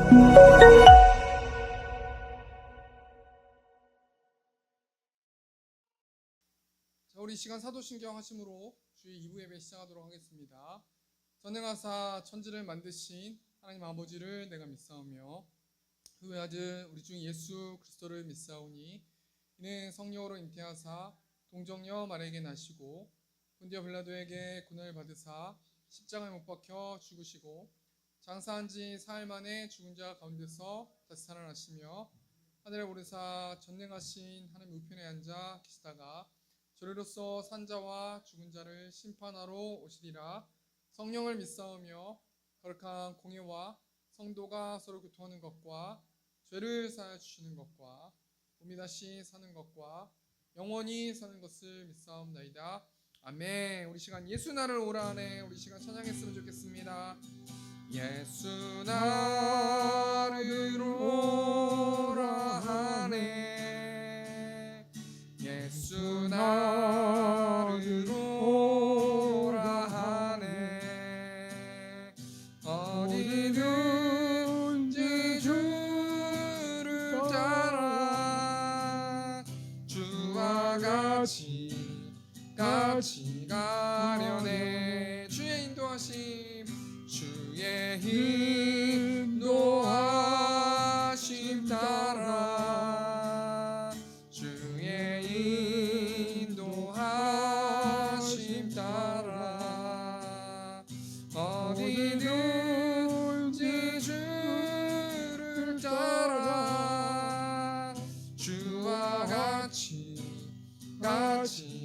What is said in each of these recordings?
자, 우리 이 시간 사도신경 하심으로 주의 2부 예배 시작하도록 하겠습니다. 전능하사 천지를 만드신 하나님 아버지를 내가 믿사오며 그 아들 우리 주 예수 그리스도를 믿사오니 이는 성령으로 잉태하사 동정녀 마리아에게 나시고 본디오 빌라도에게 고난을 받으사 십자가에 못 박혀 죽으시고 장사한 지 사흘 만에 죽은 자 가운데서 다시 살아나시며 하늘에 오르사 전능하신 하나님 우편에 앉아 계시다가 저리로서 산자와 죽은 자를 심판하러 오시리라. 성령을 믿사오며 거룩한 공예와 성도가 서로 교통하는 것과 죄를 사하여 주시는 것과 몸이 다시 사는 것과 영원히 사는 것을 믿사옵나이다. 아멘. 우리 시간 예수 나를 오라 하네. 우리 시간 찬양했으면 좋겠습니다. 예수 나를 오라 하네. 예수 나를 오라 하네. 어디든지 주를 따라 주와 같이 가려네. 주의 인도하심 따라 주의 인도하심 따라 어디든지 주를 따라 주와 같이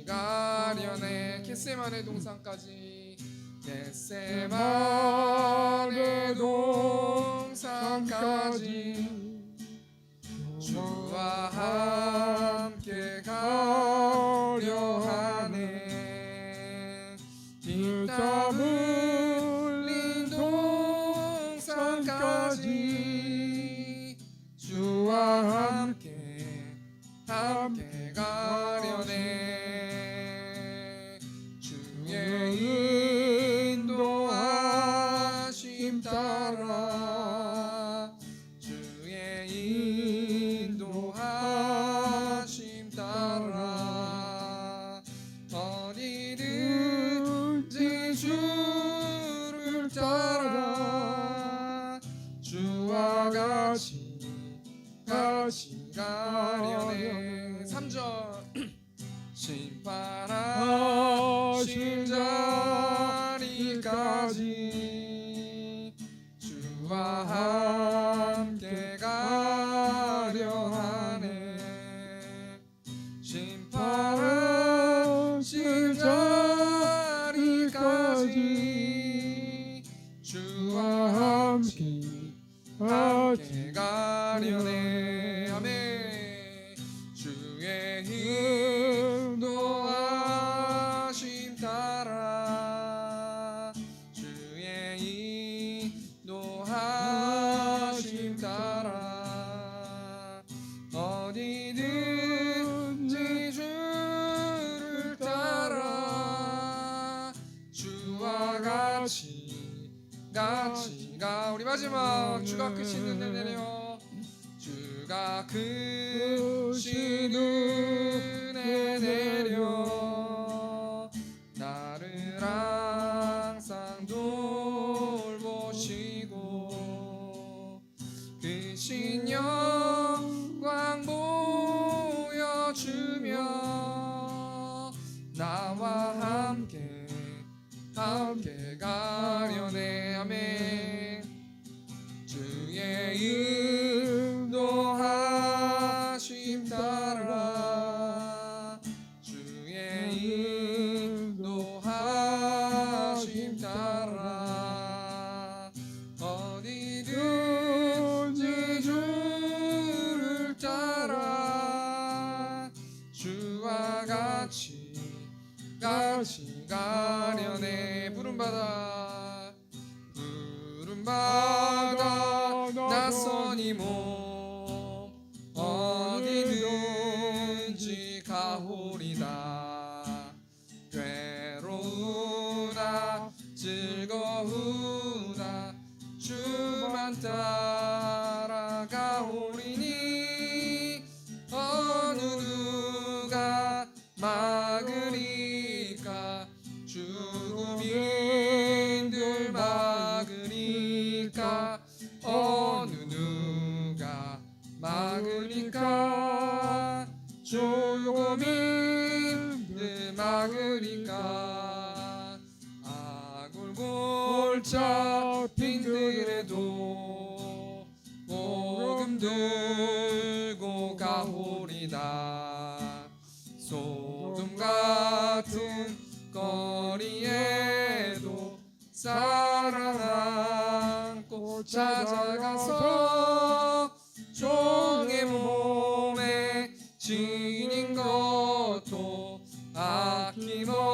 가려네. 겟세마네 동산까지 겟세마네 동산까지 주와 함께 가려 하네. 땀 흘린 동산까지 주와 함께 가려네. 주의 인도하심 따라 주의 인도하심 따라 어디든지 주를 따라 주와 같이 가려네. 3절 심판하실 자리까지 주와 함께 가려 하네. 심판하실 자리까지 주와 함께 가려네. 아멘. 주의 인도하심 따라 주의 인도하심 따라 어디든지 주를 따라 주와 같이 가. 우리 마지막 주가 크신 은혜 내려 주가 크신 은혜 내려 나를 항상 돌보시고 크신 영광 보여주며 나와 함께 가려네. 아멘. 주의 인도하심 따라 주의 인도하심 따라 어디든지 주를 따라 주와 같이 가려네. 부름받아 낯선 이 몸 어디든지 가오리다. 괴로우나 즐거우나 주만 따라 찾아가서 종의 몸에 지닌 것도 아낌없이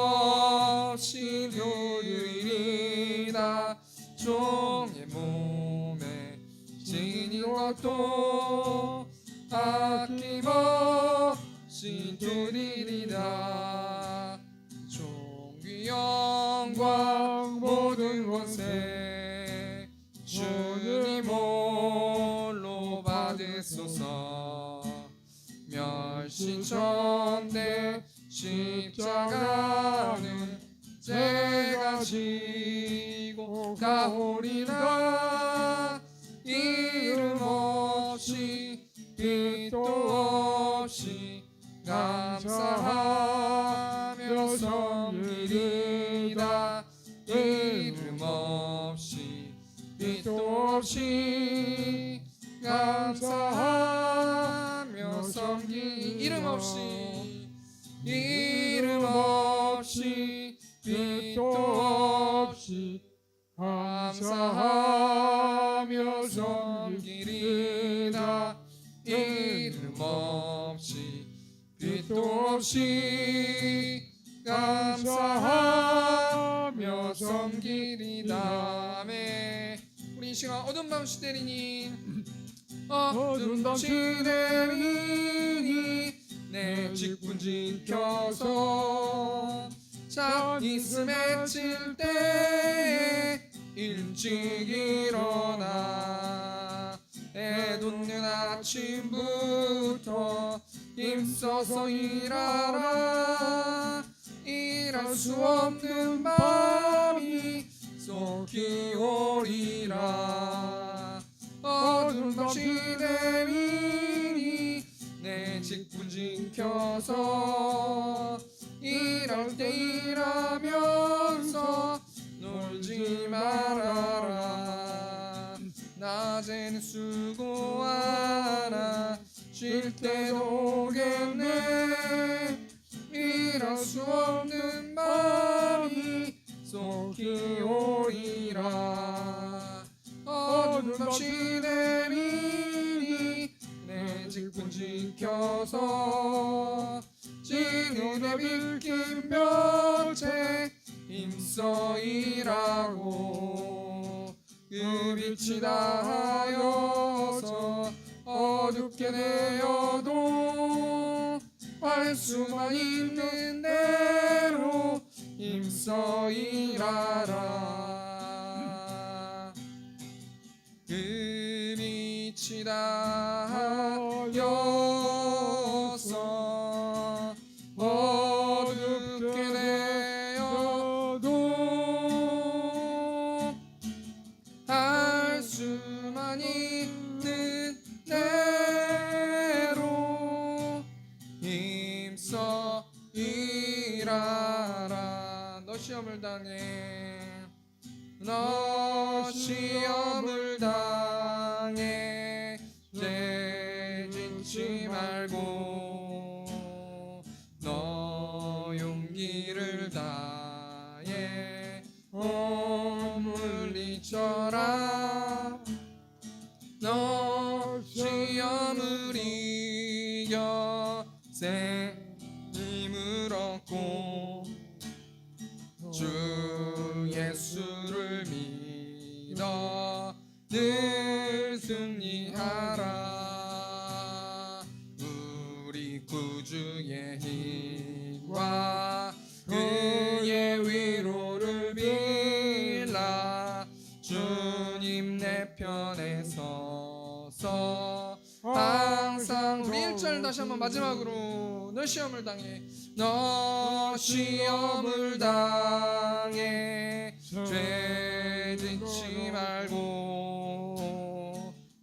드리리다. 종의 몸에 지닌 것도 아낌없이 드리리다. 종의 영광 모든 것에 주님 홀로 받으소서. 멸시전대 십자가는 제가 지고 가오리라. 이름 없이 빛도 없이 감사하며 섬기리라. 이름 없이 빛도 없이 감사하며 이름 없이 빛도 없이 감사하며 섬기리라. 이름 없이 빛도 없이 감사하며 섬기리다. 아멘. 우리 이 시간 어두운 밤 시대리니 어두운 밤 시대리니 내 직분 지켜서 자 있음에 칠 때 일찍 일어나 해 돋는 아침부터 힘써서 일하라. 일할 수 없는 밤이 속히 오리라. 어두운 밤 시대리니 내 직분 지켜서 일할 때 일하면서 놀지 말아라. 낮에는 수고하나 쉴 때도 오겠네. 일할 수 없는 밤이 속히 오리라. 어두운 밤 시대리니 내 직분 지켜서 진흙에 빗긴 볕에 힘써 일하고 그 빛이 다하여서 어둡게 되어도 할 수만 있는 대로 힘써 일하라. 그 빛이 다하여서 어둡게 되어도 할 수만 있는 대로 힘써 일하라. 너 시험을 당해 너 시험을 당해 죄짓지 말고 너 용기를 다해 몸을 잊혀라. 너 시험을 이겨 새 힘을 얻고 주 예수를 믿어 늘 승리하라. 우리 구주의 힘과 그의 위로를 빌라. 주님 내 편에 서서 항상 우리 1절 다시 한번 마지막으로 너 시험을 당해 너 시험을 당해 죄짓지 말고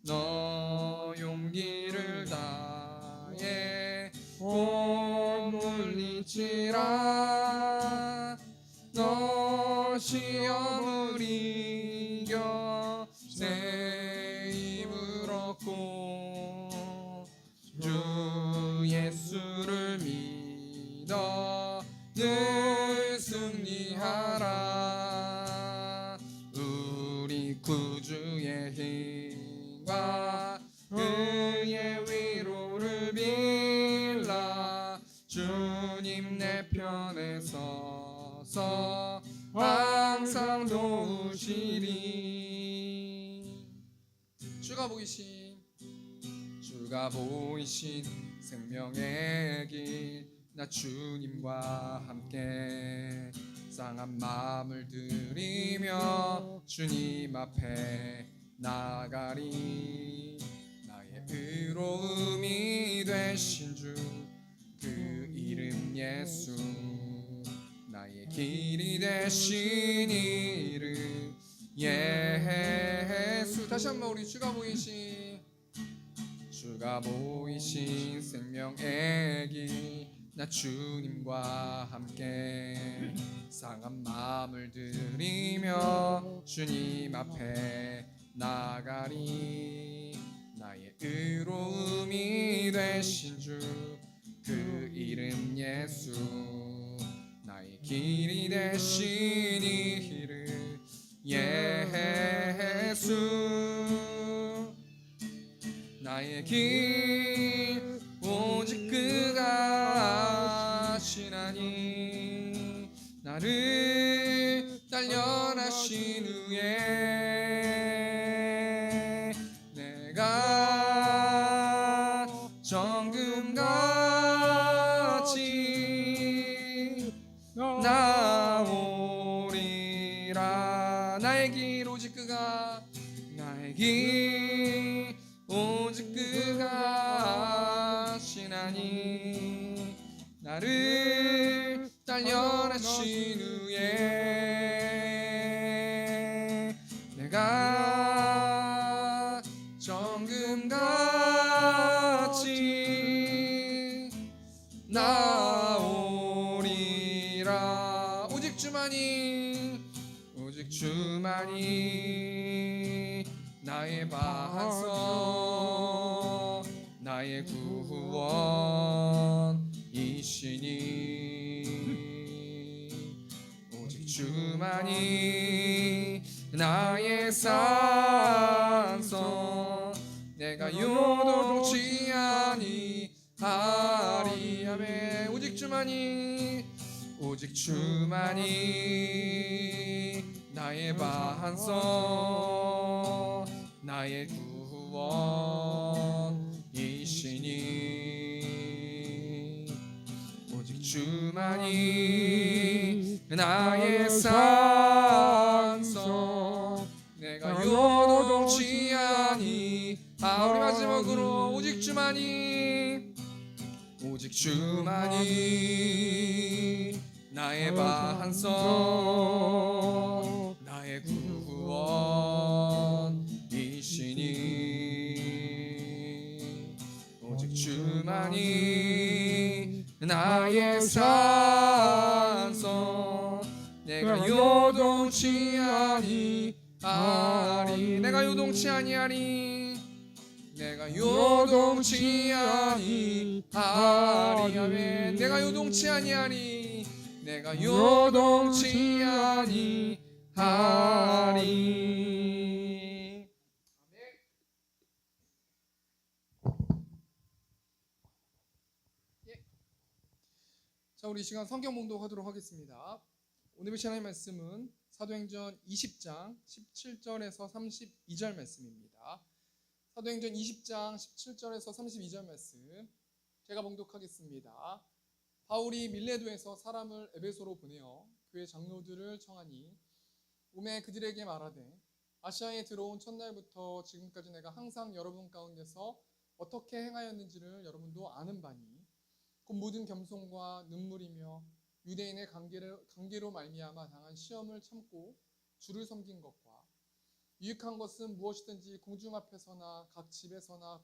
너 용기를 다해 몸을 잊지라. 너 시험을 이겨 새 힘을 얻고 주 예수를 믿어 늘 승리하라. 우리 구주의 그의 힘과 그의 위로를 빌라 주님 내 편에 서서 항상 도우시리. 주가 보이신 생명의 길 나 주님과 함께 상한 마음을 들이며 주님 앞에 나가리. 나의 의로움이 되신 주 그 이름 예수 나의 길이 되신 이름 예수. 다시 한번 우리 주가 보이신 생명의 길 나 주님과 함께 상한 마음을 들이며 주님 앞에 나가리. 나의 의로움이 되신 주 그 이름 예수 나의 길이 되신 이름 예수. 나의 길 오직 그가 아시나니 나를 단련하신 후에 내가 정금같이 나오리라. 나의 길 오직 그가 나의 길 오직 그가 아시나니 나를 단련하신 후에 내가 정금같이 나오리라. 오직 주만이 나의 반석 나의 구원이시니 오직 주만이 나의 산성 내가 요동치 아니하리. 아멘. 오직 주만이 나의 반석 나의 구원이시니 오직 주만이 나의 산성 내가 요동치 아니하. 우리 마지막으로 오직 주만이 나의 반석 나의 구원이시니 오직 주만이 나의 산성 내가 요동치 아니하리. 내가 요동치 아니하리. 아멘. 내가 요동치 아니하리. 자, 우리 이 시간 성경 봉독하도록 하겠습니다. 오늘 배치 하나님의 말씀은 사도행전 20장 17절에서 32절 말씀입니다. 사도행전 20장 17절에서 32절 말씀 제가 봉독하겠습니다. 바울이 밀레도에서 사람을 에베소로 보내어 교회 장로들을 청하니 오매 그들에게 말하되 아시아에 들어온 첫날부터 지금까지 내가 항상 여러분 가운데서 어떻게 행하였는지를 여러분도 아는 바니 곧 모든 겸손과 눈물이며 유대인의 관계로 말미암아 당한 시험을 참고 주를 섬긴 것과 유익한 것은 무엇이든지 공중 앞에서나 각 집에서나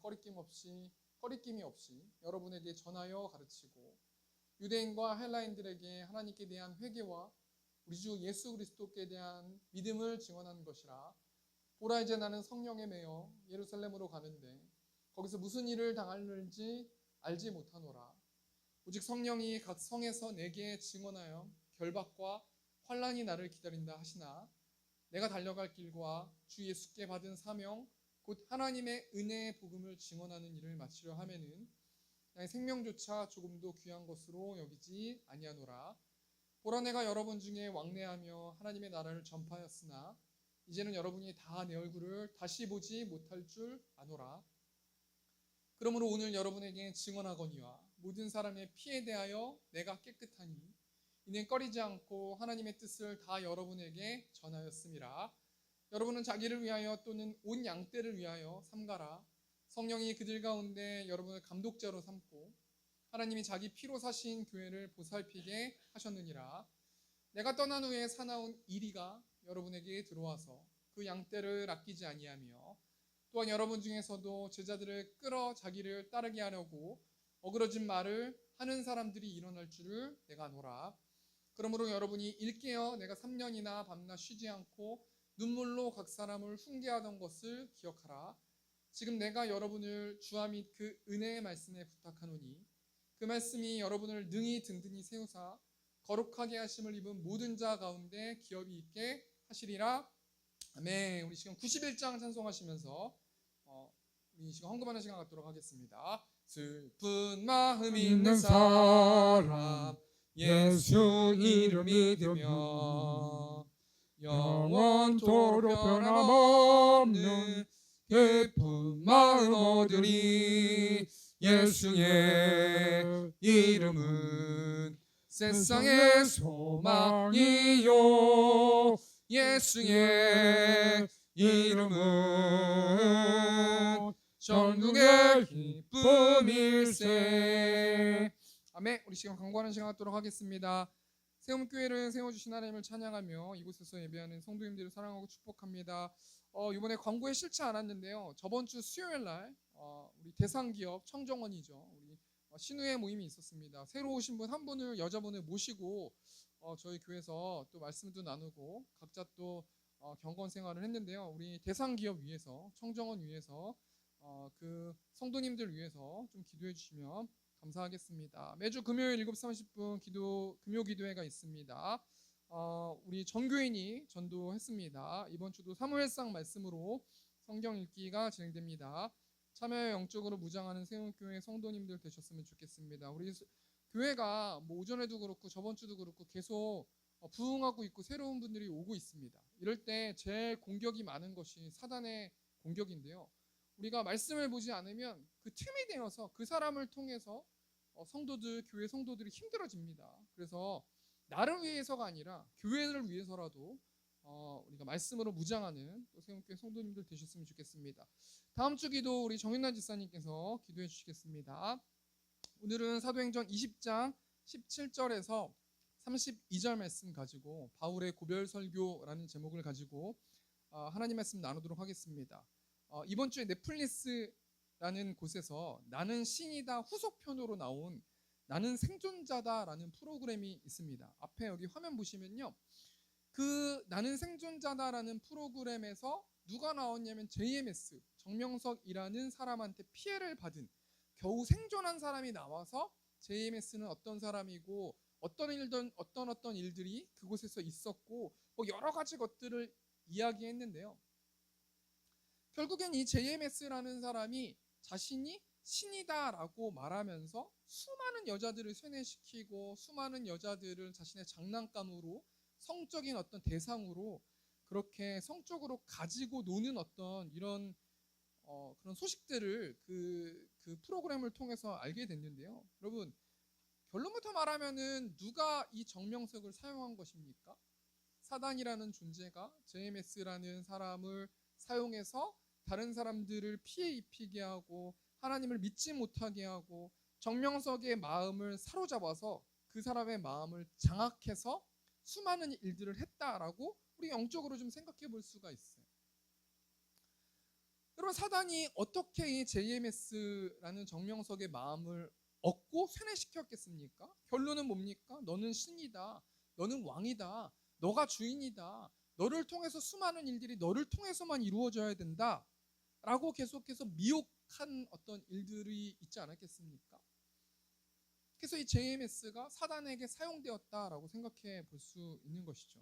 꺼리낌이 없이 여러분에게 전하여 가르치고 유대인과 헬라인들에게 하나님께 대한 회개와 우리 주 예수 그리스도께 대한 믿음을 증언하는 것이라. 보라 이제 나는 성령에 매여 예루살렘으로 가는데 거기서 무슨 일을 당할는지 알지 못하노라. 오직 성령이 각 성에서 내게 증언하여 결박과 환난이 나를 기다린다 하시나 내가 달려갈 길과 주 예수께 받은 사명, 곧 하나님의 은혜의 복음을 증언하는 일을 마치려 하면은 나의 생명조차 조금도 귀한 것으로 여기지 아니하노라. 보라, 내가 여러분 중에 왕래하며 하나님의 나라를 전파하였으나 이제는 여러분이 다 내 얼굴을 다시 보지 못할 줄 아노라. 그러므로 오늘 여러분에게 증언하거니와 모든 사람의 피에 대하여 내가 깨끗하니 이는 꺼리지 않고 하나님의 뜻을 다 여러분에게 전하였음이라. 여러분은 자기를 위하여 또는 온 양떼를 위하여 삼가라. 성령이 그들 가운데 여러분을 감독자로 삼고 하나님이 자기 피로 사신 교회를 보살피게 하셨느니라. 내가 떠난 후에 사나운 이리가 여러분에게 들어와서 그 양떼를 아끼지 아니하며 또한 여러분 중에서도 제자들을 끌어 자기를 따르게 하려고 어그러진 말을 하는 사람들이 일어날 줄을 내가 아노라. 그러므로 여러분이 일깨어 내가 3년이나 밤낮 쉬지 않고 눈물로 각 사람을 훈계하던 것을 기억하라. 지금 내가 여러분을 주와 및 그 은혜의 말씀에 부탁하노니 그 말씀이 여러분을 능히 든든히 세우사 거룩하게 하심을 입은 모든 자 가운데 기업이 있게 하시리라. 아멘. 우리 지금 91장 찬송하시면서 우리 지금 헌금하는 시간 갖도록 하겠습니다. 슬픈 마음 있는 사람 예수 이름 믿으며 영원토록 변함없는 기쁜 마음 얻으리. 예수의 이름은 세상의 소망이요. 예수의 이름은 전국의 기쁨일세. 아멘. 우리 지금 광고하는 시간 갖도록 하겠습니다. 세움교회를 세워주신 하나님을 찬양하며 이곳에서 예배하는 성도님들을 사랑하고 축복합니다. 이번에 광고에 싫지 않았는데요. 저번 주 수요일 날 우리 대상기업 청정원이죠. 우리 신우회 모임이 있었습니다. 새로 오신 분 한 분을 여자분을 모시고 저희 교회에서 또 말씀도 나누고 각자 또 경건 생활을 했는데요. 우리 대상기업 위해서 청정원 위해서 그 성도님들 위해서 좀 기도해 주시면 감사하겠습니다. 매주 금요일 7시 30분 금요 기도회가 있습니다. 우리 전교인이 전도했습니다. 이번 주도 사무엘상 말씀으로 성경 읽기가 진행됩니다. 참여 영적으로 무장하는 세움교회 성도님들 되셨으면 좋겠습니다. 우리 교회가 뭐 오전에도 그렇고 저번 주도 그렇고 계속 부흥하고 있고 새로운 분들이 오고 있습니다. 이럴 때 제일 공격이 많은 것이 사단의 공격인데요. 우리가 말씀을 보지 않으면 그 틈이 되어서 그 사람을 통해서 교회 성도들이 힘들어집니다. 그래서 나를 위해서가 아니라 교회를 위해서라도 우리가 말씀으로 무장하는 또 세움교회 성도님들 되셨으면 좋겠습니다. 다음 주 기도 우리 정윤란 지사님께서 기도해 주시겠습니다. 오늘은 사도행전 20장 17절에서 32절 말씀 가지고 바울의 고별 설교라는 제목을 가지고 하나님 말씀 나누도록 하겠습니다. 이번 주에 넷플릭스라는 곳에서 나는 신이다 후속편으로 나온 나는 생존자다라는 프로그램이 있습니다. 앞에 여기 화면 보시면요. 그 나는 생존자다라는 프로그램에서 누가 나왔냐면 JMS 정명석이라는 사람한테 피해를 받은 겨우 생존한 사람이 나와서 JMS는 어떤 사람이고 어떤 일들이 그곳에서 있었고 뭐 여러 가지 것들을 이야기했는데요. 결국엔 이 JMS라는 사람이 자신이 신이다라고 말하면서 수많은 여자들을 세뇌시키고 수많은 여자들을 자신의 장난감으로 성적인 어떤 대상으로 그렇게 성적으로 가지고 노는 어떤 이런 그런 소식들을 그 프로그램을 통해서 알게 됐는데요. 여러분 결론부터 말하면은 누가 이 정명석을 사용한 것입니까? 사단이라는 존재가 JMS라는 사람을 사용해서 다른 사람들을 피해 입히게 하고 하나님을 믿지 못하게 하고 정명석의 마음을 사로잡아서 그 사람의 마음을 장악해서 수많은 일들을 했다라고 우리 영적으로 좀 생각해 볼 수가 있어요. 여러분 사단이 어떻게 이 JMS라는 정명석의 마음을 얻고 세뇌시켰겠습니까? 결론은 뭡니까? 너는 신이다. 너는 왕이다. 너가 주인이다. 너를 통해서 수많은 일들이 너를 통해서만 이루어져야 된다. 라고 계속해서 미혹한 어떤 일들이 있지 않았겠습니까? 그래서 이 JMS가 사단에게 사용되었다라고 생각해 볼 수 있는 것이죠.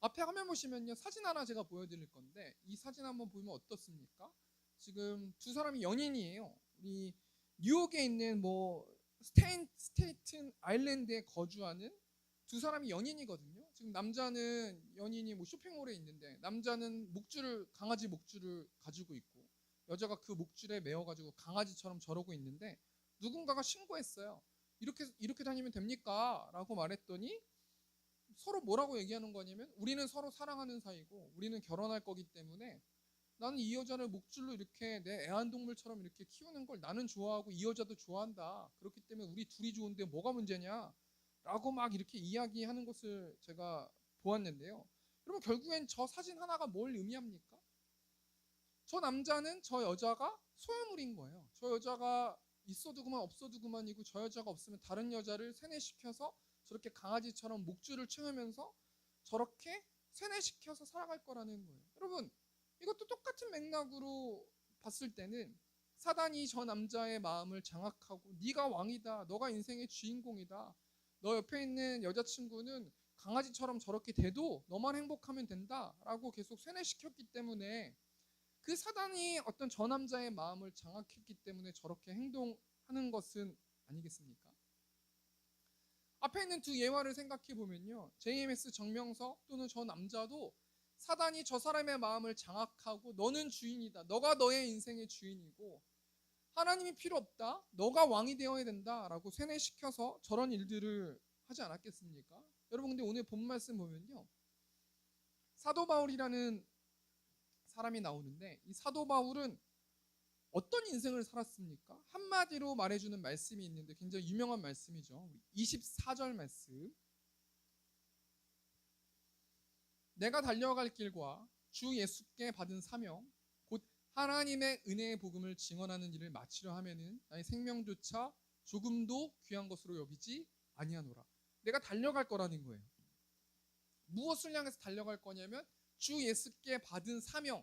앞에 화면 보시면요, 사진 하나 제가 보여드릴 건데 이 사진 한번 보면 어떻습니까? 지금 두 사람이 연인이에요. 우리 뉴욕에 있는 뭐 스테이튼 아일랜드에 거주하는 두 사람이 연인이거든요. 지금 남자는 연인이 뭐 쇼핑몰에 있는데 남자는 강아지 목줄을 가지고 있고 여자가 그 목줄에 매어가지고 강아지처럼 저러고 있는데 누군가가 신고했어요. 이렇게 다니면 됩니까? 라고 말했더니 서로 뭐라고 얘기하는 거냐면 우리는 서로 사랑하는 사이고 우리는 결혼할 거기 때문에 나는 이 여자를 목줄로 이렇게 내 애완동물처럼 이렇게 키우는 걸 나는 좋아하고 이 여자도 좋아한다. 그렇기 때문에 우리 둘이 좋은데 뭐가 문제냐? 라고 막 이렇게 이야기하는 것을 제가 보았는데요. 여러분 결국엔 저 사진 하나가 뭘 의미합니까? 저 남자는 저 여자가 소유물인 거예요. 저 여자가 있어도 그만 없어도 그만이고 저 여자가 없으면 다른 여자를 세뇌시켜서 저렇게 강아지처럼 목줄을 채우면서 저렇게 세뇌시켜서 살아갈 거라는 거예요. 여러분 이것도 똑같은 맥락으로 봤을 때는 사단이 저 남자의 마음을 장악하고 네가 왕이다. 너가 인생의 주인공이다. 너 옆에 있는 여자친구는 강아지처럼 저렇게 돼도 너만 행복하면 된다라고 계속 세뇌시켰기 때문에 그 사단이 어떤 저 남자의 마음을 장악했기 때문에 저렇게 행동하는 것은 아니겠습니까? 앞에 있는 두 예화를 생각해 보면요. JMS 정명석 또는 저 남자도 사단이 저 사람의 마음을 장악하고 너는 주인이다. 너가 너의 인생의 주인이고 하나님이 필요 없다. 너가 왕이 되어야 된다라고 세뇌시켜서 저런 일들을 하지 않았겠습니까? 여러분 근데 오늘 본 말씀 보면요. 사도 바울이라는 사람이 나오는데 이 사도 바울은 어떤 인생을 살았습니까? 한마디로 말해주는 말씀이 있는데 굉장히 유명한 말씀이죠. 24절 말씀. 내가 달려갈 길과 주 예수께 받은 사명 곧 하나님의 은혜의 복음을 증언하는 일을 마치려 하면은 나의 생명조차 조금도 귀한 것으로 여기지 아니하노라. 내가 달려갈 거라는 거예요. 무엇을 향해서 달려갈 거냐면 주 예수께 받은 사명,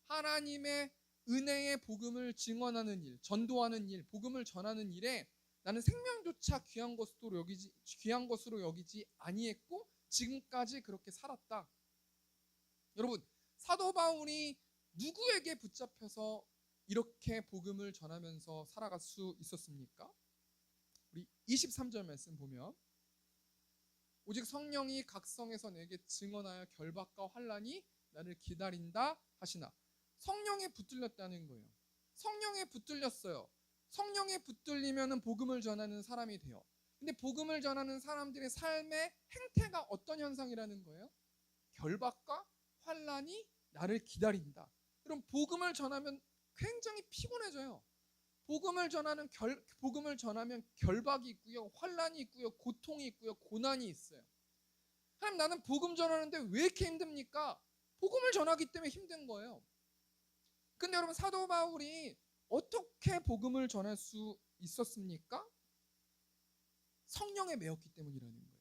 하나님의 은혜의 복음을 증언하는 일, 전도하는 일, 복음을 전하는 일에 나는 생명조차 귀한 것으로 여기지 아니했고 지금까지 그렇게 살았다. 여러분 사도 바울이 누구에게 붙잡혀서 이렇게 복음을 전하면서 살아갈 수 있었습니까? 우리 23절 말씀 보면 오직 성령이 각성에서 내게 증언하여 결박과 환난이 나를 기다린다 하시나. 성령에 붙들렸다는 거예요. 성령에 붙들렸어요. 성령에 붙들리면 복음을 전하는 사람이 돼요. 근데 복음을 전하는 사람들의 삶의 행태가 어떤 현상이라는 거예요? 결박과 환난이 나를 기다린다. 그럼 복음을 전하면 굉장히 피곤해져요. 복음을 전하면 결박이 있고요, 환난이 있고요, 고통이 있고요, 고난이 있어요. 하나님 나는 복음 전하는데 왜 이렇게 힘듭니까? 복음을 전하기 때문에 힘든 거예요. 근데 여러분 사도 바울이 어떻게 복음을 전할 수 있었습니까? 성령에 매였기 때문이라는 거예요.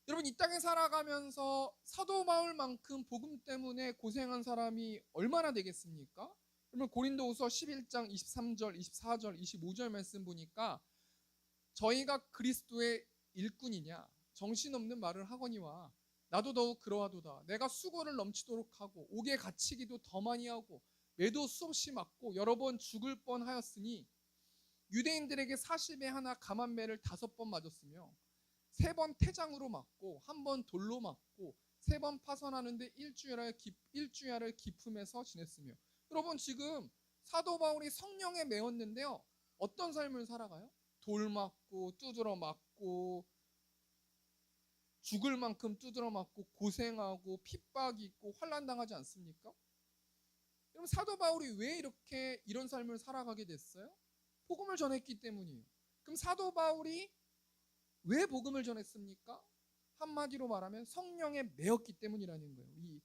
여러분 이 땅에 살아가면서 사도 바울만큼 복음 때문에 고생한 사람이 얼마나 되겠습니까? 여러분 고린도후서 11장 23절, 24절, 25절 말씀 보니까 저희가 그리스도의 일꾼이냐 정신없는 말을 하거니와 나도 더욱 그러하도다. 내가 수고를 넘치도록 하고 옥에 갇히기도 더 많이 하고 매도 수없이 맞고 여러 번 죽을 뻔하였으니 유대인들에게 40에 하나 감한매를 5번 맞았으며 3번 태장으로 맞고 1번 돌로 맞고 3번 파선하는데 일주야를 기품에서 지냈으며. 여러분 지금 사도 바울이 성령에 매었는데요. 어떤 삶을 살아가요? 돌 맞고 두드러 맞고 죽을 만큼 두드러 맞고 고생하고 핍박이 있고 환난당하지 않습니까? 그럼 사도 바울이 왜 이렇게 이런 삶을 살아가게 됐어요? 복음을 전했기 때문이에요. 그럼 사도 바울이 왜 복음을 전했습니까? 한마디로 말하면 성령에 매였기 때문이라는 거예요. 이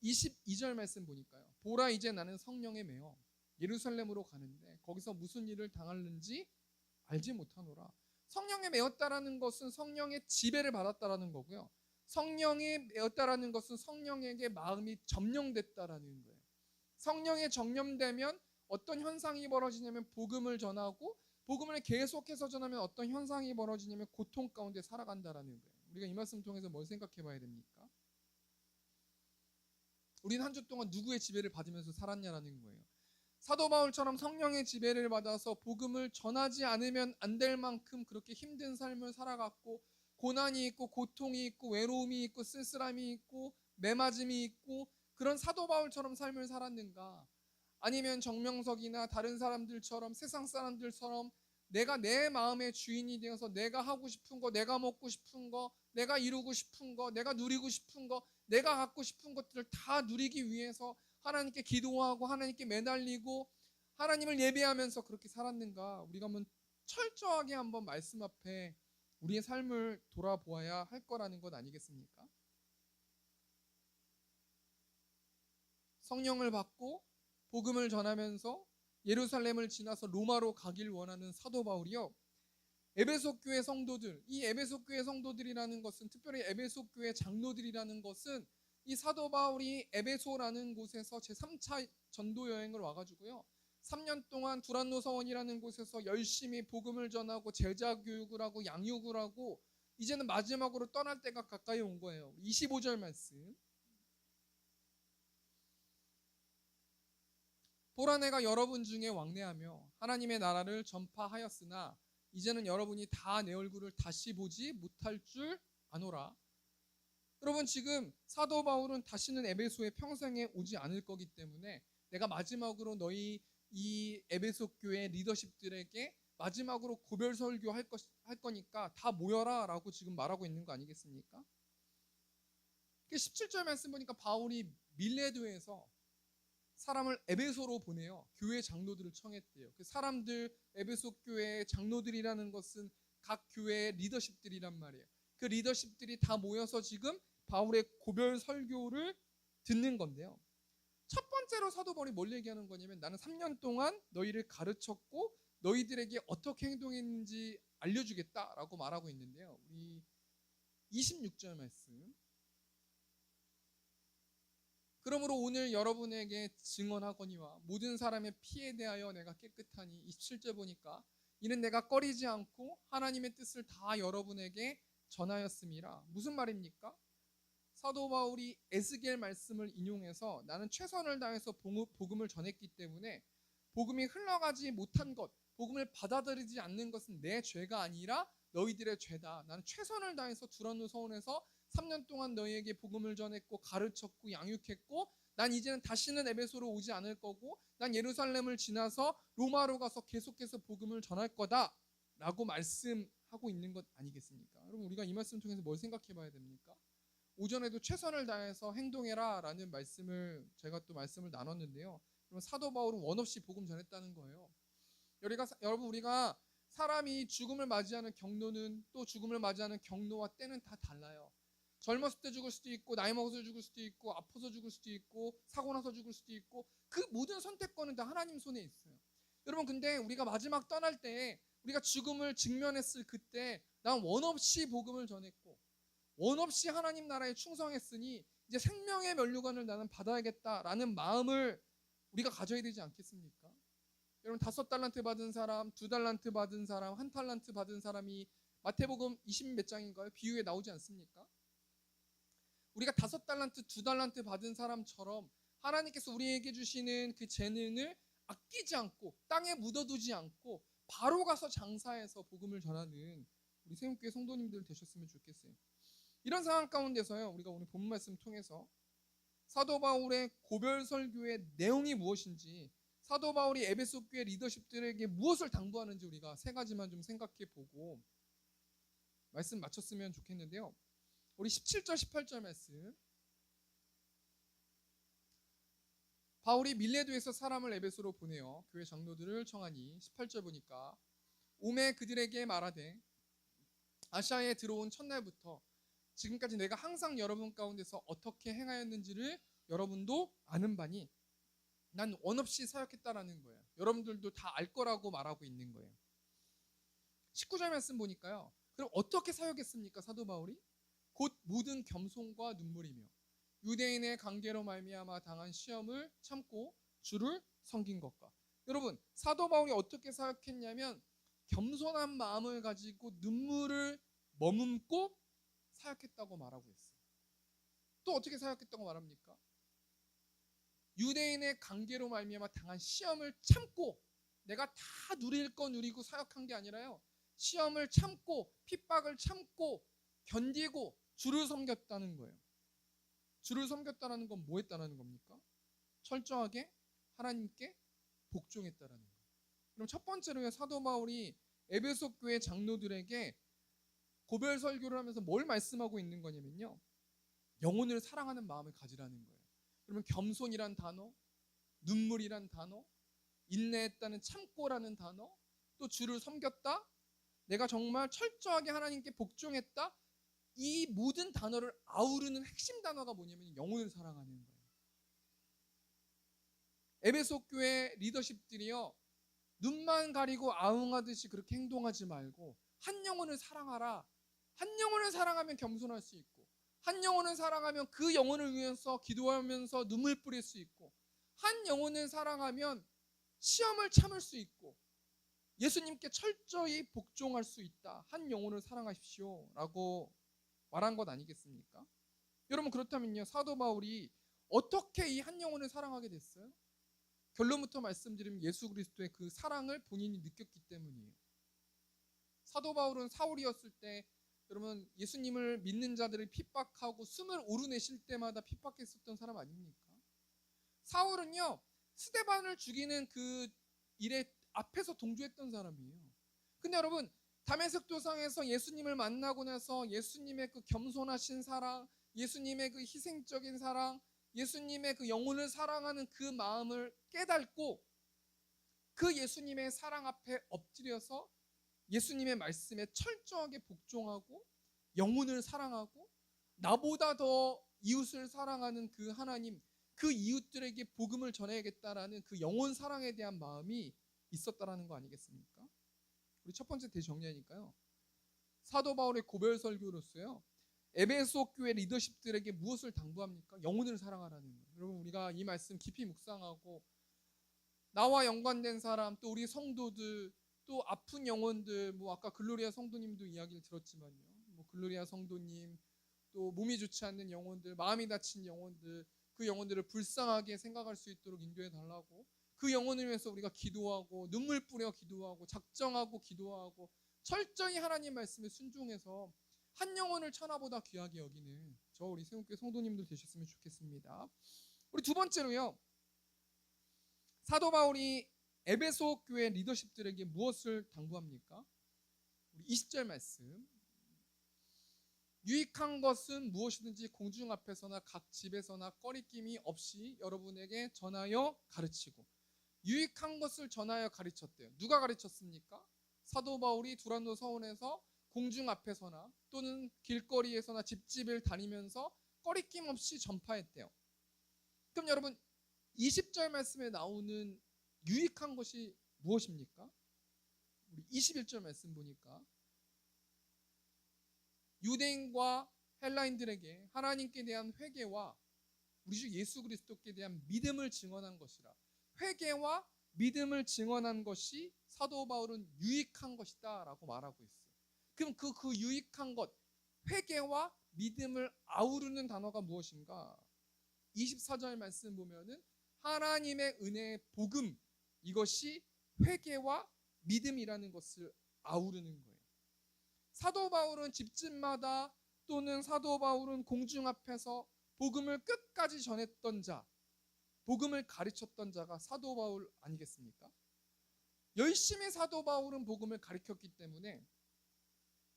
22절 말씀 보니까요. 보라 이제 나는 성령에 매여 예루살렘으로 가는데 거기서 무슨 일을 당하는지 알지 못하노라. 성령에 매였다라는 것은 성령의 지배를 받았다라는 거고요. 성령에 매였다라는 것은 성령에게 마음이 점령됐다라는 거예요. 성령에 정념되면 어떤 현상이 벌어지냐면 복음을 전하고 복음을 계속해서 전하면 어떤 현상이 벌어지냐면 고통 가운데 살아간다라는 거예요. 우리가 이 말씀 통해서 뭘 생각해 봐야 됩니까? 우리는 한 주 동안 누구의 지배를 받으면서 살았냐라는 거예요. 사도 바울처럼 성령의 지배를 받아서 복음을 전하지 않으면 안 될 만큼 그렇게 힘든 삶을 살아갔고, 고난이 있고 고통이 있고 외로움이 있고 쓸쓸함이 있고 매맞음이 있고, 그런 사도 바울처럼 삶을 살았는가? 아니면 정명석이나 다른 사람들처럼, 세상 사람들처럼 내가 내 마음의 주인이 되어서 내가 하고 싶은 거, 내가 먹고 싶은 거, 내가 이루고 싶은 거, 내가 누리고 싶은 거, 내가 갖고 싶은 것들을 다 누리기 위해서 하나님께 기도하고 하나님께 매달리고 하나님을 예배하면서 그렇게 살았는가? 우리가 한번 철저하게 한번 말씀 앞에 우리의 삶을 돌아보아야 할 거라는 것 아니겠습니까? 성령을 받고 복음을 전하면서 예루살렘을 지나서 로마로 가길 원하는 사도 바울이요, 에베소 교회 성도들, 이 에베소 교회 성도들이라는 것은, 특별히 에베소 교회 장로들이라는 것은, 이 사도 바울이 에베소라는 곳에서 제3차 전도 여행을 와가지고요, 3년 동안 두란노 서원이라는 곳에서 열심히 복음을 전하고 제자 교육을 하고 양육을 하고 이제는 마지막으로 떠날 때가 가까이 온 거예요. 25절 말씀. 보라, 내가 여러분 중에 왕래하며 하나님의 나라를 전파하였으나 이제는 여러분이 다 내 얼굴을 다시 보지 못할 줄 아노라. 여러분, 지금 사도 바울은 다시는 에베소에 평생에 오지 않을 거기 때문에 내가 마지막으로 너희 이 에베소 교회 리더십들에게 마지막으로 고별 설교 할 거니까 다 모여라 라고 지금 말하고 있는 거 아니겠습니까? 17절 말씀 보니까 바울이 밀레도에서 사람을 에베소로 보내요. 교회 장로들을 청했대요. 그 사람들, 에베소 교회 장로들이라는 것은 각 교회의 리더십들이란 말이에요. 그 리더십들이 다 모여서 지금 바울의 고별 설교를 듣는 건데요. 첫 번째로 사도 바울이 뭘 얘기하는 거냐면, 나는 3년 동안 너희를 가르쳤고 너희들에게 어떻게 행동했는지 알려주겠다라고 말하고 있는데요. 우리 26절 말씀. 그러므로 오늘 여러분에게 증언하거니와 모든 사람의 피에 대하여 내가 깨끗하니, 27절 보니까 이는 내가 꺼리지 않고 하나님의 뜻을 다 여러분에게 전하였음이라. 무슨 말입니까? 사도 바울이 에스겔 말씀을 인용해서 나는 최선을 다해서 복음을 전했기 때문에 복음이 흘러가지 못한 것, 복음을 받아들이지 않는 것은 내 죄가 아니라 너희들의 죄다. 나는 최선을 다해서 두란노 서원에서 3년 동안 너희에게 복음을 전했고 가르쳤고 양육했고, 난 이제는 다시는 에베소로 오지 않을 거고, 난 예루살렘을 지나서 로마로 가서 계속해서 복음을 전할 거다 라고 말씀하고 있는 것 아니겠습니까? 여러분, 우리가 이 말씀 통해서 뭘 생각해 봐야 됩니까? 오전에도 최선을 다해서 행동해라 라는 말씀을 제가 또 말씀을 나눴는데요, 그럼 사도 바울은 원 없이 복음 전했다는 거예요. 여러분, 우리가 사람이 죽음을 맞이하는 경로는, 또 죽음을 맞이하는 경로와 때는 다 달라요. 젊었을 때 죽을 수도 있고, 나이 먹어서 죽을 수도 있고, 아파서 죽을 수도 있고, 사고 나서 죽을 수도 있고, 그 모든 선택권은 다 하나님 손에 있어요. 여러분, 근데 우리가 마지막 떠날 때, 우리가 죽음을 직면했을 그때 난 원 없이 복음을 전했고 원 없이 하나님 나라에 충성했으니 이제 생명의 면류관을 나는 받아야겠다라는 마음을 우리가 가져야 되지 않겠습니까? 여러분, 5달란트 받은 사람, 2달란트 받은 사람, 1달란트 받은 사람이 마태복음 20 몇 장인가요? 비유에 나오지 않습니까? 우리가 5달란트, 2달란트 받은 사람처럼 하나님께서 우리에게 주시는 그 재능을 아끼지 않고 땅에 묻어두지 않고 바로 가서 장사해서 복음을 전하는 우리 세움교회 성도님들 되셨으면 좋겠어요. 이런 상황 가운데서요, 우리가 오늘 본 말씀 통해서 사도 바울의 고별 설교의 내용이 무엇인지, 사도 바울이 에베소 교회 리더십들에게 무엇을 당부하는지 우리가 3가지만 좀 생각해 보고 말씀 마쳤으면 좋겠는데요. 우리 17절 18절 말씀. 바울이 밀레도에서 사람을 에베소로 보내어 교회 장로들을 청하니 18절 보니까 오매 그들에게 말하되 아시아에 들어온 첫날부터 지금까지 내가 항상 여러분 가운데서 어떻게 행하였는지를 여러분도 아는 바니 난 원 없이 사역했다라는 거예요. 여러분들도 다 알 거라고 말하고 있는 거예요. 19절 말씀 보니까요, 그럼 어떻게 사역했습니까? 사도 바울이 곧 모든 겸손과 눈물이며 유대인의 관계로 말미암아 당한 시험을 참고 주를 섬긴 것과. 여러분, 사도 바울이 어떻게 사역했냐면 겸손한 마음을 가지고 눈물을 머금고 사역했다고 말하고 있어요. 또 어떻게 사역했다고 말합니까? 유대인의 관계로 말미암아 당한 시험을 참고 내가 다 누릴 거 누리고 사역한 게 아니라요. 시험을 참고 핍박을 참고 견디고 주를 섬겼다는 거예요. 주를 섬겼다는 건 뭐 했다는 겁니까? 철저하게 하나님께 복종했다는 거예요. 그럼 첫 번째로요. 사도 바울이 에베소 교회 장로들에게 고별 설교를 하면서 뭘 말씀하고 있는 거냐면요. 영혼을 사랑하는 마음을 가지라는 거예요. 그러면 겸손이란 단어, 눈물이란 단어, 인내했다는 참고라는 단어, 또 주를 섬겼다, 내가 정말 철저하게 하나님께 복종했다, 이 모든 단어를 아우르는 핵심 단어가 뭐냐면 영혼을 사랑하는 거예요. 에베소 교회 리더십들이요, 눈만 가리고 아웅하듯이 그렇게 행동하지 말고 한 영혼을 사랑하라. 한 영혼을 사랑하면 겸손할 수 있고, 한 영혼을 사랑하면 그 영혼을 위해서 기도하면서 눈물 뿌릴 수 있고, 한 영혼을 사랑하면 시험을 참을 수 있고, 예수님께 철저히 복종할 수 있다. 한 영혼을 사랑하십시오 라고 말한 것 아니겠습니까? 여러분, 그렇다면요, 사도 바울이 어떻게 이 한 영혼을 사랑하게 됐어요? 결론부터 말씀드리면 예수 그리스도의 그 사랑을 본인이 느꼈기 때문이에요. 사도 바울은 사울이었을 때 여러분 예수님을 믿는 자들을 핍박하고 숨을 오르내쉴 때마다 핍박했었던 사람 아닙니까? 사울은요, 스데반을 죽이는 그 일에 앞에서 동조했던 사람이에요. 근데 여러분, 다메섹 도상에서 예수님을 만나고 나서 예수님의 그 겸손하신 사랑, 예수님의 그 희생적인 사랑, 예수님의 그 영혼을 사랑하는 그 마음을 깨닫고 그 예수님의 사랑 앞에 엎드려서 예수님의 말씀에 철저하게 복종하고 영혼을 사랑하고 나보다 더 이웃을 사랑하는 그 하나님, 그 이웃들에게 복음을 전해야겠다라는 그 영혼 사랑에 대한 마음이 있었다라는 거 아니겠습니까? 우리 첫 번째 대정리하니까요. 사도 바울의 고별 설교로서요, 에베소 교회 리더십들에게 무엇을 당부합니까? 영혼을 사랑하라는 거예요. 여러분, 우리가 이 말씀 깊이 묵상하고 나와 연관된 사람, 또 우리 성도들, 또 아픈 영혼들, 뭐 아까 글로리아 성도님도 이야기를 들었지만요, 뭐 글로리아 성도님, 또 몸이 좋지 않는 영혼들, 마음이 다친 영혼들, 그 영혼들을 불쌍하게 생각할 수 있도록 인도해 달라고, 그 영혼을 위해서 우리가 기도하고 눈물 뿌려 기도하고 작정하고 기도하고 철저히 하나님 말씀에 순종해서 한 영혼을 천하보다 귀하게 여기는 저 우리 세운교회 성도님들 되셨으면 좋겠습니다. 우리 두 번째로요, 사도 바울이 에베소 교회 리더십들에게 무엇을 당부합니까? 우리 20절 말씀. 유익한 것은 무엇이든지 공중 앞에서나 각 집에서나 꺼리낌이 없이 여러분에게 전하여 가르치고. 유익한 것을 전하여 가르쳤대요. 누가 가르쳤습니까? 사도 바울이 두란노 서원에서 공중 앞에서나 또는 길거리에서나 집집을 다니면서 꺼리낌 없이 전파했대요. 그럼 여러분, 20절 말씀에 나오는 유익한 것이 무엇입니까? 우리 21절 말씀 보니까 유대인과 헬라인들에게 하나님께 대한 회개와 우리 주 예수 그리스도께 대한 믿음을 증언한 것이라. 회개와 믿음을 증언한 것이 사도 바울은 유익한 것이다 라고 말하고 있어요. 그럼 그 유익한 것, 회개와 믿음을 아우르는 단어가 무엇인가? 24절 말씀 보면은 하나님의 은혜의 복음, 이것이 회개와 믿음이라는 것을 아우르는 거예요. 사도 바울은 집집마다 또는 사도 바울은 공중 앞에서 복음을 끝까지 전했던 자, 복음을 가르쳤던 자가 사도 바울 아니겠습니까? 열심히 사도 바울은 복음을 가르쳤기 때문에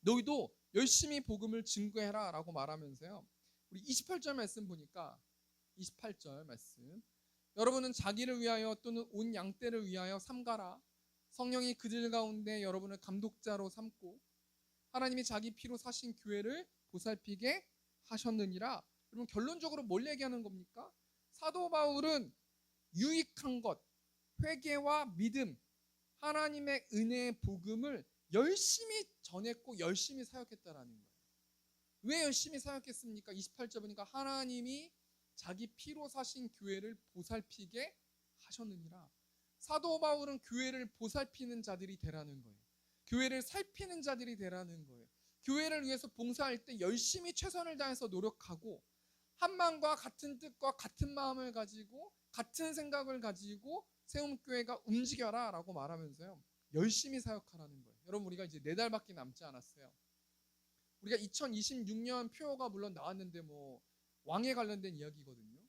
너희도 열심히 복음을 증거해라 라고 말하면서요, 우리 28절 말씀 보니까 28절 말씀, 여러분은 자기를 위하여 또는 온 양떼를 위하여 삼가라. 성령이 그들 가운데 여러분을 감독자로 삼고 하나님이 자기 피로 사신 교회를 보살피게 하셨느니라. 여러분, 결론적으로 뭘 얘기하는 겁니까? 사도 바울은 유익한 것, 회개와 믿음, 하나님의 은혜의 복음을 열심히 전했고 열심히 사역했다라는 거예요. 왜 열심히 사역했습니까? 28절 보니까 하나님이 자기 피로 사신 교회를 보살피게 하셨느니라. 사도 바울은 교회를 보살피는 자들이 되라는 거예요. 교회를 살피는 자들이 되라는 거예요. 교회를 위해서 봉사할 때 열심히 최선을 다해서 노력하고 한 마음과 같은 뜻과 같은 마음을 가지고 같은 생각을 가지고 세움교회가 움직여라 라고 말하면서요, 열심히 사역하라는 거예요. 여러분, 우리가 이제 4달밖에 남지 않았어요. 우리가 2026년 표어가 물론 나왔는데 뭐 왕에 관련된 이야기거든요.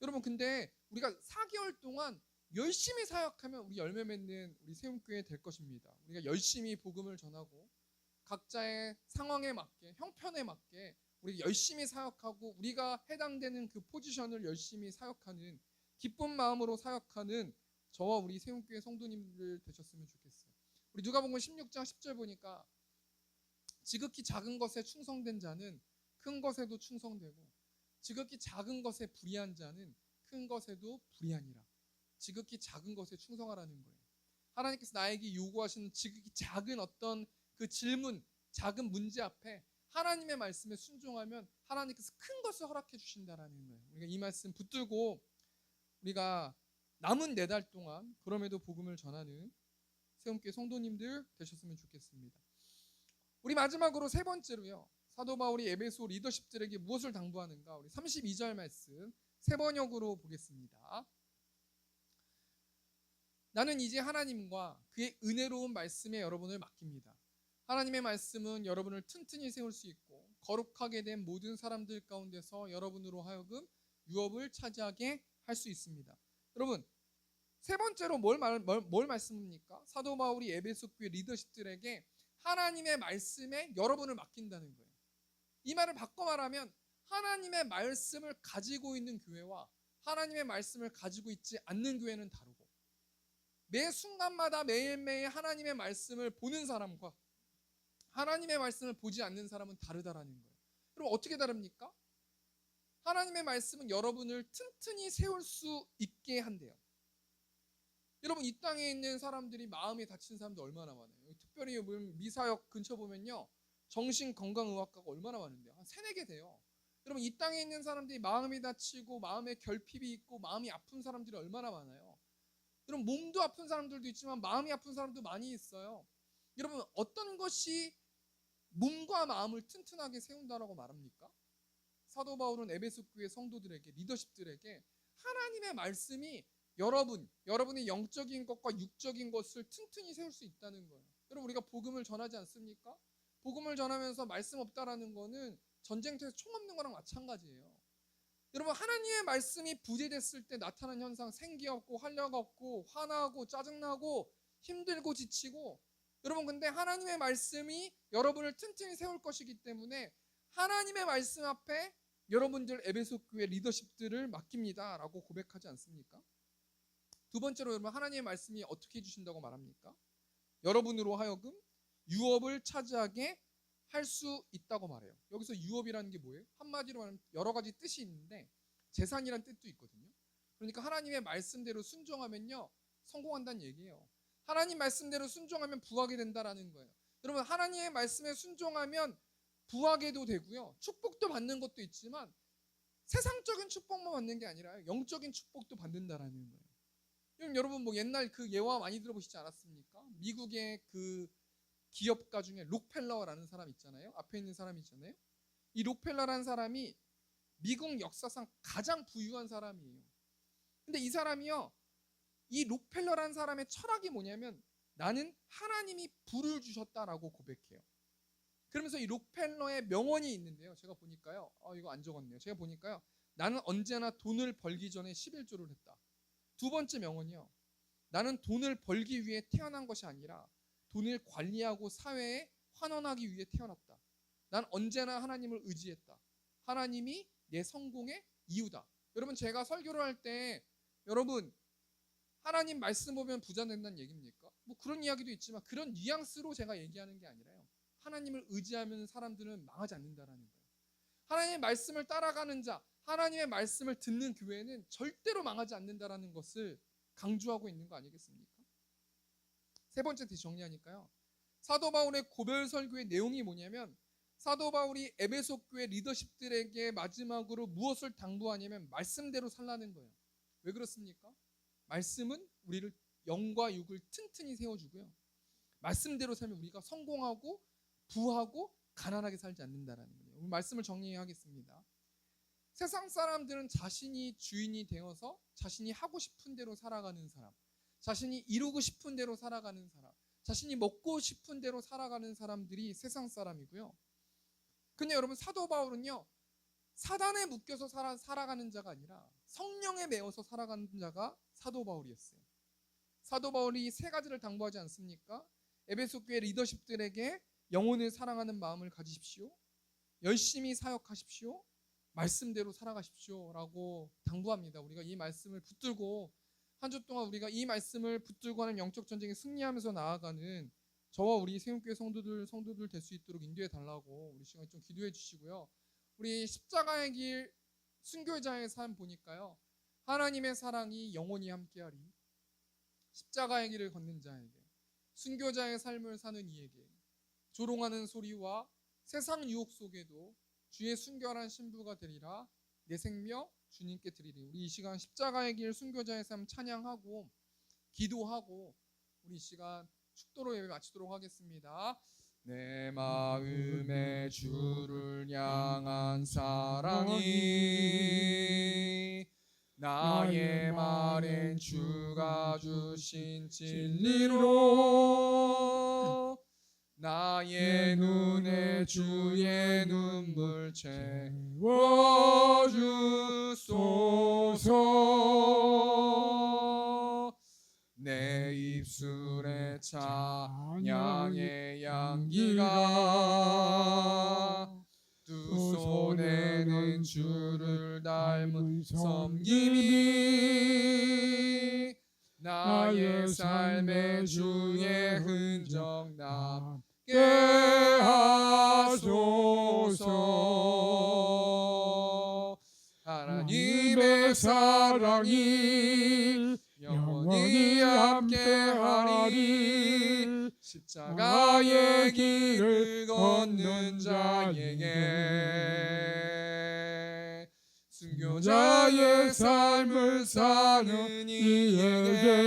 여러분, 근데 우리가 4개월 동안 열심히 사역하면 우리 열매 맺는 우리 세움교회 될 것입니다. 우리가 열심히 복음을 전하고 각자의 상황에 맞게, 형편에 맞게 우리 열심히 사역하고 우리가 해당되는 그 포지션을 열심히 사역하는, 기쁜 마음으로 사역하는 저와 우리 세움교회 성도님들 되셨으면 좋겠어요. 우리 누가복음 16장 10절 보니까 지극히 작은 것에 충성된 자는 큰 것에도 충성되고 지극히 작은 것에 불의한 자는 큰 것에도 불의하니라. 지극히 작은 것에 충성하라는 거예요. 하나님께서 나에게 요구하시는 지극히 작은 어떤 그 질문, 작은 문제 앞에 하나님의 말씀에 순종하면 하나님께서 큰 것을 허락해 주신다라는 거예요. 우리가 이 말씀 붙들고 우리가 남은 4달 동안 그럼에도 복음을 전하는 세움교회 성도님들 되셨으면 좋겠습니다. 우리 마지막으로 3번째로요, 사도 바울이 에베소 리더십들에게 무엇을 당부하는가? 우리 32절 말씀 3번역으로 보겠습니다. 나는 이제 하나님과 그의 은혜로운 말씀에 여러분을 맡깁니다. 하나님의 말씀은 여러분을 튼튼히 세울 수 있고 거룩하게 된 모든 사람들 가운데서 여러분으로 하여금 유업을 차지하게 할 수 있습니다. 여러분, 3번째로 뭘 말씀입니까? 사도 바울이 에베소 교회 리더십들에게 하나님의 말씀에 여러분을 맡긴다는 거예요. 이 말을 바꿔 말하면 하나님의 말씀을 가지고 있는 교회와 하나님의 말씀을 가지고 있지 않는 교회는 다르고, 매 순간마다 매일매일 하나님의 말씀을 보는 사람과 하나님의 말씀을 보지 않는 사람은 다르다라는 거예요. 그럼 어떻게 다릅니까? 하나님의 말씀은 여러분을 튼튼히 세울 수 있게 한대요. 여러분, 이 땅에 있는 사람들이 마음이 다친 사람도 얼마나 많아요. 특별히 미사역 근처 보면요, 정신건강의학과가 얼마나 많은데요. 한 3-4개 돼요. 여러분, 이 땅에 있는 사람들이 마음이 다치고 마음에 결핍이 있고 마음이 아픈 사람들이 얼마나 많아요. 여러분, 몸도 아픈 사람들도 있지만 마음이 아픈 사람도 많이 있어요. 여러분, 어떤 것이 몸과 마음을 튼튼하게 세운다라고 말합니까? 사도 바울은 에베소 교회 성도들에게, 리더십들에게 하나님의 말씀이 여러분의 영적인 것과 육적인 것을 튼튼히 세울 수 있다는 거예요. 여러분, 우리가 복음을 전하지 않습니까? 복음을 전하면서 말씀 없다라는 거는 전쟁터에서 총 없는 거랑 마찬가지예요. 여러분, 하나님의 말씀이 부재됐을 때 나타나는 현상, 생기 없고 활력 없고 화나고 짜증나고 힘들고 지치고, 여러분, 근데 하나님의 말씀이 여러분을 튼튼히 세울 것이기 때문에 하나님의 말씀 앞에 여러분들 에베소 교회 리더십들을 맡깁니다 라고 고백하지 않습니까? 2번째로, 여러분, 하나님의 말씀이 어떻게 해주신다고 말합니까? 여러분으로 하여금 유업을 차지하게 할 수 있다고 말해요. 여기서 유업이라는 게 뭐예요? 한마디로 말하면 여러 가지 뜻이 있는데 재산이라는 뜻도 있거든요. 그러니까 하나님의 말씀대로 순종하면요, 성공한다는 얘기예요. 하나님 말씀대로 순종하면 부하게 된다라는 거예요. 여러분, 하나님의 말씀에 순종하면 부하게도 되고요, 축복도 받는 것도 있지만 세상적인 축복만 받는 게 아니라 영적인 축복도 받는다라는 거예요. 여러분, 뭐 옛날 그 예화 많이 들어보시지 않았습니까? 미국의 그 기업가 중에 록펠러라는 사람 있잖아요. 앞에 있는 사람 있잖아요. 이 록펠러라는 사람이 미국 역사상 가장 부유한 사람이에요. 근데 이 사람이요, 이 록펠러라는 사람의 철학이 뭐냐면 나는 하나님이 부를 주셨다라고 고백해요. 그러면서 이 록펠러의 명언이 있는데요, 제가 보니까요, 이거 안 적었네요. 제가 보니까요, 나는 언제나 돈을 벌기 전에 11조를 했다. 2번째 명언이요, 나는 돈을 벌기 위해 태어난 것이 아니라 돈을 관리하고 사회에 환원하기 위해 태어났다. 난 언제나 하나님을 의지했다. 하나님이 내 성공의 이유다. 여러분, 제가 설교를 할 때 여러분, 하나님 말씀 보면 부자 된다는 얘기입니까? 뭐 그런 이야기도 있지만 그런 뉘앙스로 제가 얘기하는 게 아니라요, 하나님을 의지하면 사람들은 망하지 않는다라는 거예요. 하나님의 말씀을 따라가는 자, 하나님의 말씀을 듣는 교회는 절대로 망하지 않는다라는 것을 강조하고 있는 거 아니겠습니까? 3번째 다시 정리하니까요, 사도 바울의 고별 설교의 내용이 뭐냐면 사도 바울이 에베소 교회 리더십들에게 마지막으로 무엇을 당부하냐면 말씀대로 살라는 거예요. 왜 그렇습니까? 말씀은 우리를 영과 육을 튼튼히 세워주고요, 말씀대로 살면 우리가 성공하고 부하고 가난하게 살지 않는다라는 거예요. 말씀을 정리하겠습니다. 세상 사람들은 자신이 주인이 되어서 자신이 하고 싶은 대로 살아가는 사람, 자신이 이루고 싶은 대로 살아가는 사람, 자신이 먹고 싶은 대로 살아가는 사람들이 세상 사람이고요. 근데 여러분, 사도 바울은요, 사단에 묶여서 살아가는 자가 아니라 성령에 매어서 살아가는 자가 사도 바울이었어요. 사도 바울이 세 가지를 당부하지 않습니까? 에베소 교회 리더십들에게 영혼을 사랑하는 마음을 가지십시오, 열심히 사역하십시오, 말씀대로 살아가십시오 라고 당부합니다. 우리가 이 말씀을 붙들고 한 주 동안 우리가 이 말씀을 붙들고 하는 영적 전쟁에 승리하면서 나아가는 저와 우리 세움교회 성도들 될 수 있도록 인도해 달라고 우리 시간 좀 기도해 주시고요. 우리 십자가의 길 순교자의 삶 보니까요, 하나님의 사랑이 영원히 함께하리, 십자가의 길을 걷는 자에게, 순교자의 삶을 사는 이에게, 조롱하는 소리와 세상 유혹 속에도 주의 순결한 신부가 되리라, 내 생명 주님께 드리리. 우리 이 시간 십자가의 길 순교자의 삶 찬양하고 기도하고 우리 이 시간 축도로 예배 마치도록 하겠습니다. 내 마음에 주를 향한 사랑이 나의 말엔 주가 주신 진리로 나의 눈에 주의 눈물 채워주소서. 내 입술에 찬양의 향기가 두 손에는 주를 닮은 섬김이 나의 삶에 주의 흔적 남게 하소서. 하나님의 사랑이 영원히 함께하리, 십자가의 길을 걷는 자에게, 순교자의 삶을 사는 이에게,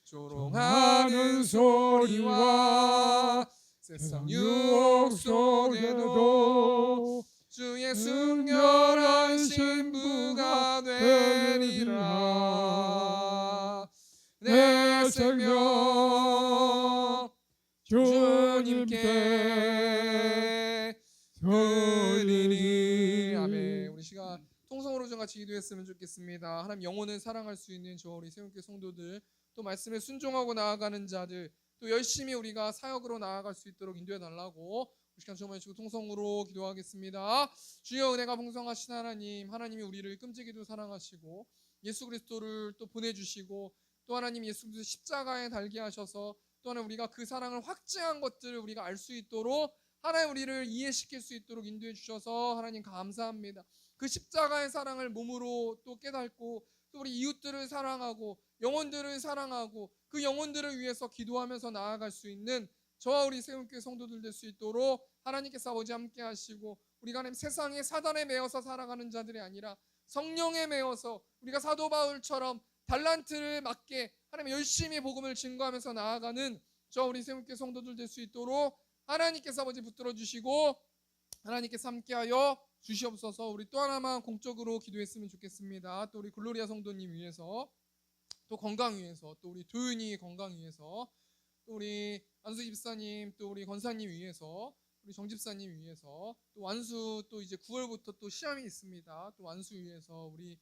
조롱하는 소리와 세상 유혹 속에도 주의 순결한 신부가 되리라. 내 생명 주님께 드리리. 아멘. 우리 시간 통성으로 좀 같이 기도했으면 좋겠습니다. 하나님, 영혼을 사랑할 수 있는 저 우리 세움교회 성도들, 또 말씀에 순종하고 나아가는 자들, 또 열심히 우리가 사역으로 나아갈 수 있도록 인도해 달라고 이 시간 주여 주시고 통성으로 기도하겠습니다. 주여, 은혜가 풍성하신 하나님, 하나님이 우리를 끔찍이도 사랑하시고 예수 그리스도를 또 보내주시고, 또 하나님 예수 그리스도 십자가에 달게 하셔서 또 하나님 우리가 그 사랑을 확증한 것들을 우리가 알 수 있도록 하나님 우리를 이해시킬 수 있도록 인도해 주셔서 하나님 감사합니다. 그 십자가의 사랑을 몸으로 또 깨닫고, 또 우리 이웃들을 사랑하고 영혼들을 사랑하고 그 영혼들을 위해서 기도하면서 나아갈 수 있는 저와 우리 세움교회 성도들 될 수 있도록 하나님께서 아버지 함께 하시고, 우리가 하나님 세상에 사단에 매어서 살아가는 자들이 아니라 성령에 매어서 우리가 사도 바울처럼 달란트를 맞게 하나님 열심히 복음을 증거하면서 나아가는 저 우리 세움교회 성도들 될 수 있도록 하나님께서 아버지 붙들어 주시고 하나님께서 함께하여 주시옵소서. 우리 또 하나만 공적으로 기도했으면 좋겠습니다. 또 우리 글로리아 성도님 위해서, 또 건강 위해서, 또 우리 도윤이 건강 위해서, 또 우리 안수 집사님, 또 우리 권사님 위해서, 우리 정 집사님 위해서, 또 완수 또 이제 9월부터 또 시험이 있습니다. 또 완수 위해서, 우리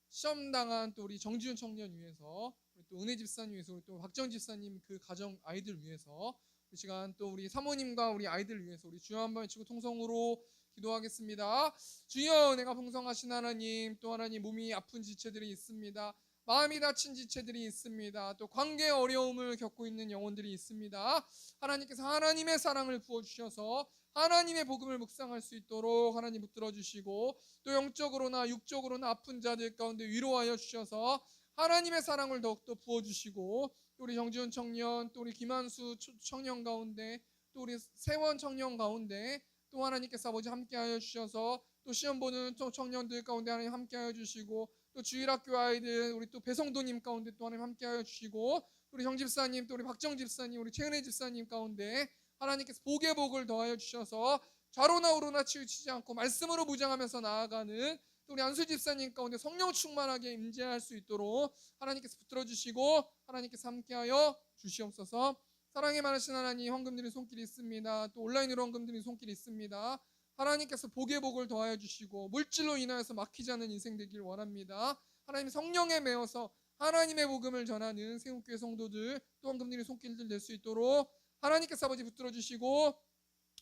시험 당한 또 우리 정지훈 청년 위해서, 우리 또 은혜 집사님 위해서, 우리 또 박정 집사님 그 가정 아이들 위해서, 이 시간 또 우리 사모님과 우리 아이들 위해서 우리 주여 한번 외치고 통성으로 기도하겠습니다. 주여, 은혜가 풍성하신 하나님, 또 하나님 몸이 아픈 지체들이 있습니다. 마음이 다친 지체들이 있습니다. 또 관계의 어려움을 겪고 있는 영혼들이 있습니다. 하나님께서 하나님의 사랑을 부어주셔서 하나님의 복음을 묵상할 수 있도록 하나님 붙들어 주시고, 또 영적으로나 육적으로나 아픈 자들 가운데 위로하여 주셔서 하나님의 사랑을 더욱더 부어주시고, 또 우리 정지훈 청년, 또 우리 김한수 청년 가운데, 또 우리 세원 청년 가운데 또 하나님께서 아버지 함께하여 주셔서 또 시험 보는 청년들 가운데 하나님 함께하여 주시고, 또 주일학교 아이들 우리 또 배성도님 가운데 또 하나님 함께하여 주시고, 우리 정 집사님, 또 우리 박정 집사님, 우리 최은혜 집사님 가운데 하나님께서 복의 복을 더하여 주셔서 좌로나 우로나 치우치지 않고 말씀으로 무장하면서 나아가는 또 우리 안수 집사님 가운데 성령 충만하게 임재할 수 있도록 하나님께서 붙들어 주시고 하나님께서 함께하여 주시옵소서. 사랑에 많으신 하나님, 헌금드린 손길이 있습니다. 또 온라인으로 헌금드린 손길이 있습니다. 하나님께서 복의 복을 더하여 주시고 물질로 인하여서 막히지 않는 인생 되길 원합니다. 하나님 성령에 매어서 하나님의 복음을 전하는 세움교회 성도들 또 헌금드린 손길들 낼 수 있도록 하나님께서 아버지 붙들어 주시고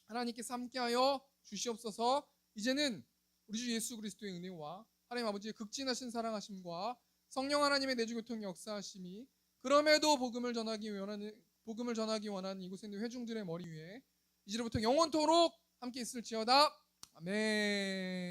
하나님께서 함께하여 주시옵소서. 이제는 우리 주 예수 그리스도의 은혜와 하나님 아버지의 극진하신 사랑하심과 성령 하나님의 내주교통의 역사하심이 그럼에도 복음을 전하기 원하는 이곳에 있는 회중들의 머리 위에 이제로부터 영원토록 함께 있을지어다. 아멘.